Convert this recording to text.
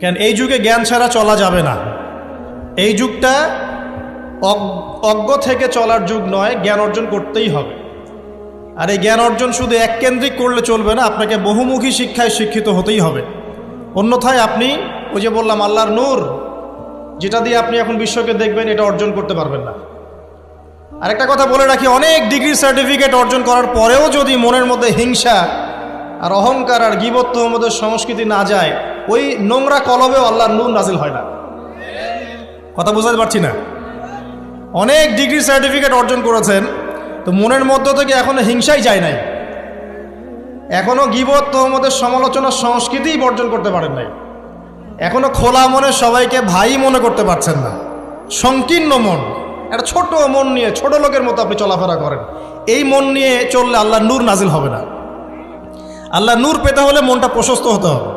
কেন এই যুগে জ্ঞান ছাড়া চলা যাবে না। এই যুগটা অজ্ঞ থেকে চলার যুগ নয়, জ্ঞান অর্জন করতেই হবে। আর এই জ্ঞান অর্জন শুধু এককেন্দ্রিক করলে চলবে না, আপনাকে বহুমুখী শিক্ষায় শিক্ষিত হতেই হবে। অন্যথায় আপনি ওই যে বললাম আল্লাহর নূর, যেটা দিয়ে আপনি এখন বিশ্বকে দেখবেন, এটা অর্জন করতে পারবেন না। আরেকটা কথা বলে রাখি, অনেক ডিগ্রি সার্টিফিকেট অর্জন করার পরেও যদি মনের মধ্যে হিংসা আর অহংকার আর গীবত তোহমতের সংস্কৃতি না যায়, ওই নোংরা কলবেও আল্লাহর নূর নাজিল হয় না। কথা বুঝতে পারছি না? অনেক ডিগ্রি সার্টিফিকেট অর্জন করেছেন, তো মনের মধ্য থেকে এখনো হিংসাই যায় নাই, এখনো গীবত তোহমতের সমালোচনার সংস্কৃতিই বর্জন করতে পারেন নাই, এখনো খোলা মনে সবাইকে ভাই মনে করতে পারছেন না। সংকীর্ণ মন, একটা ছোট মন নিয়ে ছোট লোকের মতো আপনি চলাফেরা করেন, এই মন নিয়ে চললে আল্লাহর নূর নাজিল হবে না। আল্লাহর নূর পেতে হলে মনটা প্রশস্ত হতে হবে।